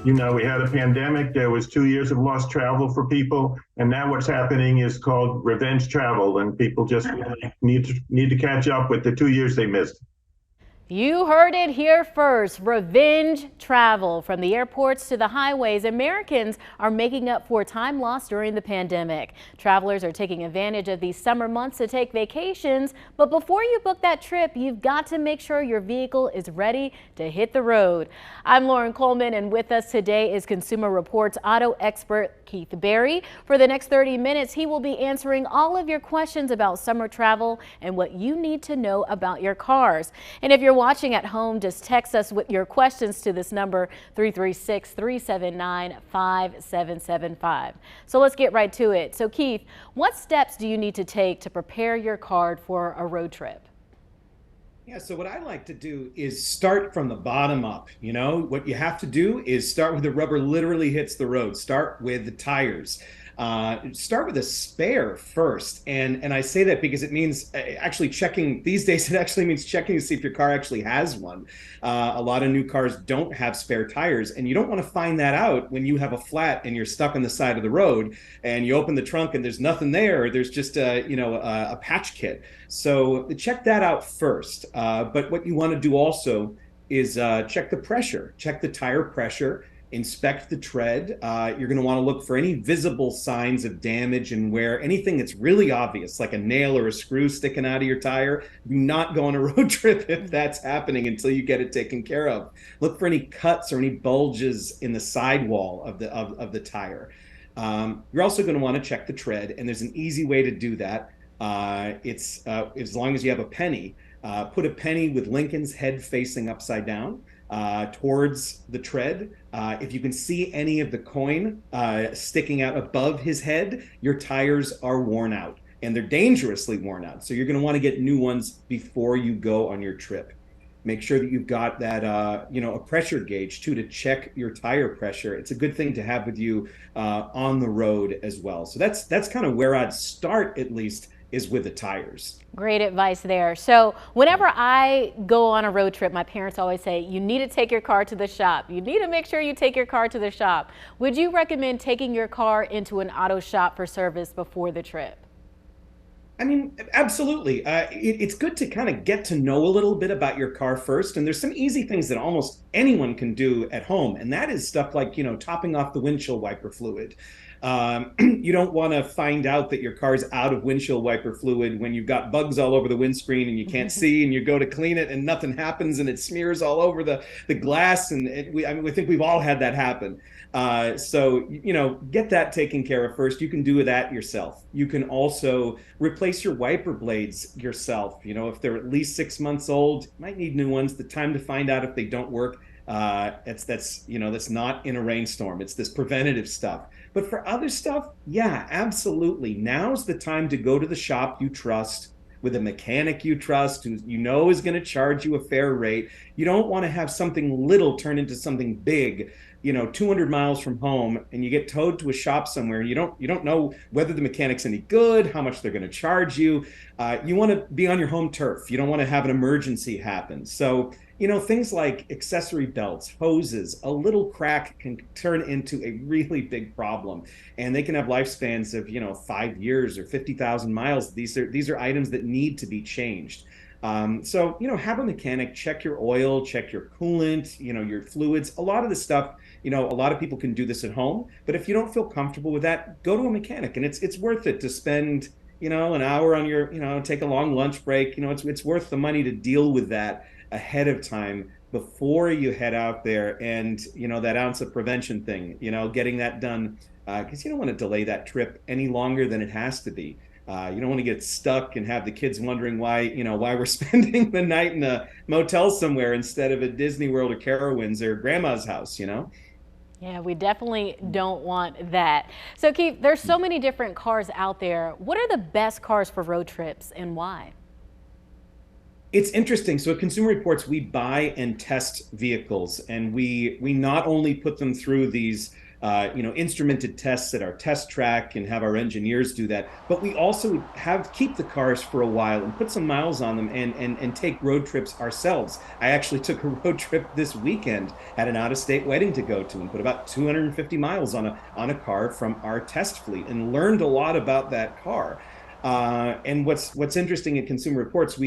You know, we had a pandemic. There was 2 years of lost travel for people, and now what's happening is called revenge travel, and people just really need to catch up with the 2 years they missed. You heard it here first. Revenge travel. From the airports to the highways, Americans are making up for time lost during the pandemic. Travelers are taking advantage of these summer months to take vacations. But before you book that trip, you've got to make sure your vehicle is ready to hit the road. I'm Lauren Coleman, and with us today is Consumer Reports auto expert Keith Berry. For the next 30 minutes, he will be answering all of your questions about summer travel and what you need to know about your cars. And if you're watching at home, just text us with your questions to this number 336-379-5775. So let's get right to it. So Keith, what steps do you need to take to prepare your car for a road trip? Yeah, so what I like to do is start from the bottom up. You know, what you have to do is start with the rubber literally hits the road. Start with the tires. Start with a spare first. And I say that because it means actually checking these days, it actually means checking to see if your car actually has one. A lot of new cars don't have spare tires, and you don't want to find that out when you have a flat and you're stuck on the side of the road and you open the trunk and there's nothing there. Or there's just a patch kit. So check that out first. But what you want to do also is check the pressure, check the tire pressure. Inspect the tread. You're going to want to look for any visible signs of damage and wear. Anything that's really obvious, like a nail or a screw sticking out of your tire. Do not go on a road trip if that's happening until you get it taken care of. Look for any cuts or any bulges in the sidewall of the tire. You're also going to want to check the tread, and there's an easy way to do that. It's as long as you have a penny. Put a penny with Lincoln's head facing upside down towards the tread. If you can see any of the coin sticking out above his head, your tires are worn out, and they're dangerously worn out. So you're going to want to get new ones before you go on your trip. Make sure that you've got that, a pressure gauge too, to check your tire pressure. It's a good thing to have with you on the road as well. So that's kind of where I'd start, at least, is with the tires. Great advice there. So whenever I go on a road trip, my parents always say, you need to take your car to the shop. You need to make sure you take your car to the shop. Would you recommend taking your car into an auto shop for service before the trip? I mean, absolutely. It's good to kind of get to know a little bit about your car first. And there's some easy things that almost anyone can do at home. And that is stuff like, topping off the windshield wiper fluid. You don't want to find out that your car's out of windshield wiper fluid when you've got bugs all over the windscreen and you can't see, and you go to clean it and nothing happens and it smears all over the glass. And we think we've all had that happen. So get that taken care of first. You can do that yourself. You can also replace your wiper blades yourself. If they're at least 6 months old, you might need new ones. The time to find out if they don't work. That's not in a rainstorm. It's this preventative stuff. But for other stuff, yeah, absolutely. Now's the time to go to the shop you trust, with a mechanic you trust, who is going to charge you a fair rate. You don't want to have something little turn into something big, 200 miles from home, and you get towed to a shop somewhere, and you don't know whether the mechanic's any good, how much they're going to charge you. You want to be on your home turf. You don't want to have an emergency happen. So things like accessory belts, hoses, a little crack can turn into a really big problem, and they can have lifespans of 5 years or 50,000 miles. These are items that need to be changed. So have a mechanic check your oil, check your coolant, your fluids. A lot of the stuff, a lot of people can do this at home, but if you don't feel comfortable with that, go to a mechanic, and it's worth it to spend an hour on your take a long lunch break. It's worth the money to deal with that ahead of time before you head out there. And that ounce of prevention thing, getting that done, because you don't want to delay that trip any longer than it has to be. You don't want to get stuck and have the kids wondering why we're spending the night in a motel somewhere instead of at Disney World or Carowinds or grandma's house. Yeah, we definitely don't want that. So Keith, there's so many different cars out there. What are the best cars for road trips and why? It's interesting. So at Consumer Reports, we buy and test vehicles, and we not only put them through these instrumented tests at our test track and have our engineers do that, but we also keep the cars for a while and put some miles on them and take road trips ourselves. I actually took a road trip this weekend, had an out-of-state wedding to go to, and put about 250 miles on a car from our test fleet, and learned a lot about that car. And what's interesting in Consumer Reports,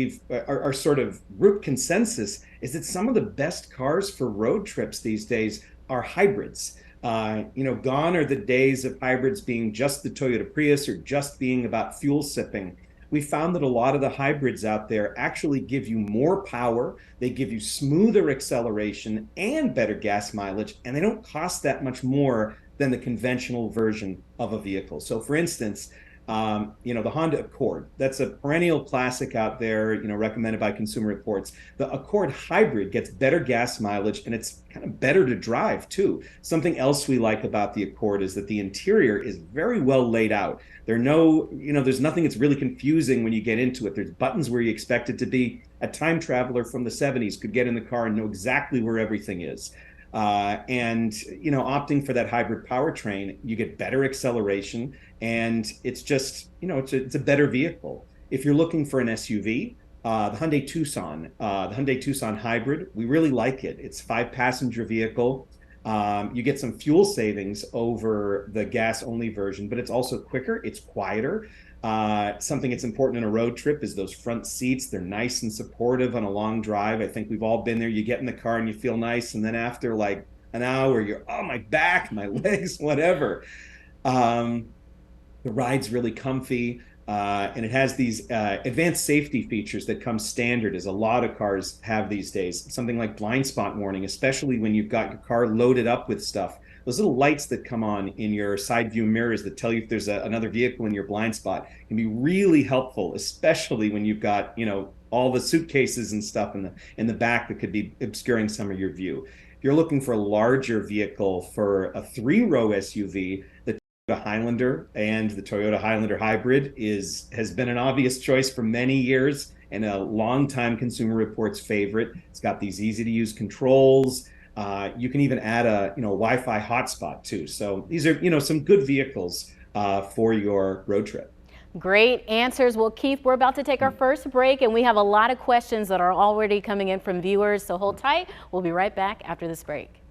our sort of group consensus is that some of the best cars for road trips these days are hybrids. Gone are the days of hybrids being just the Toyota Prius or just being about fuel sipping. We found that a lot of the hybrids out there actually give you more power, they give you smoother acceleration and better gas mileage, and they don't cost that much more than the conventional version of a vehicle. So for instance, the Honda Accord, that's a perennial classic out there, recommended by Consumer Reports. The Accord Hybrid gets better gas mileage, and it's kind of better to drive too. Something else we like about the Accord is that the interior is very well laid out. There's nothing that's really confusing when you get into it. There's buttons where you expect it to be. A time traveler from the 70s could get in the car and know exactly where everything is. Opting for that hybrid powertrain, you get better acceleration, and it's just, it's a better vehicle. If you're looking for an SUV, the Hyundai Tucson Hybrid, we really like it. It's a 5-passenger vehicle. You get some fuel savings over the gas-only version, but it's also quicker, it's quieter. Something that's important in a road trip is those front seats. They're nice and supportive on a long drive. I think we've all been there. You get in the car and you feel nice, and then after like an hour, you're, oh, my back, my legs, whatever. The ride's really comfy, and it has these advanced safety features that come standard, as a lot of cars have these days. Something like blind spot warning, especially when you've got your car loaded up with stuff. Those little lights that come on in your side view mirrors that tell you if there's another vehicle in your blind spot can be really helpful, especially when you've got, all the suitcases and stuff in the back that could be obscuring some of your view. If you're looking for a larger vehicle for a 3-row SUV, the Toyota Highlander and the Toyota Highlander Hybrid has been an obvious choice for many years and a longtime Consumer Reports favorite. It's got these easy-to-use controls. You can even add a Wi-Fi hotspot too. So these are some good vehicles for your road trip. Great answers. Well, Keith, we're about to take our first break, and we have a lot of questions that are already coming in from viewers. So hold tight. We'll be right back after this break.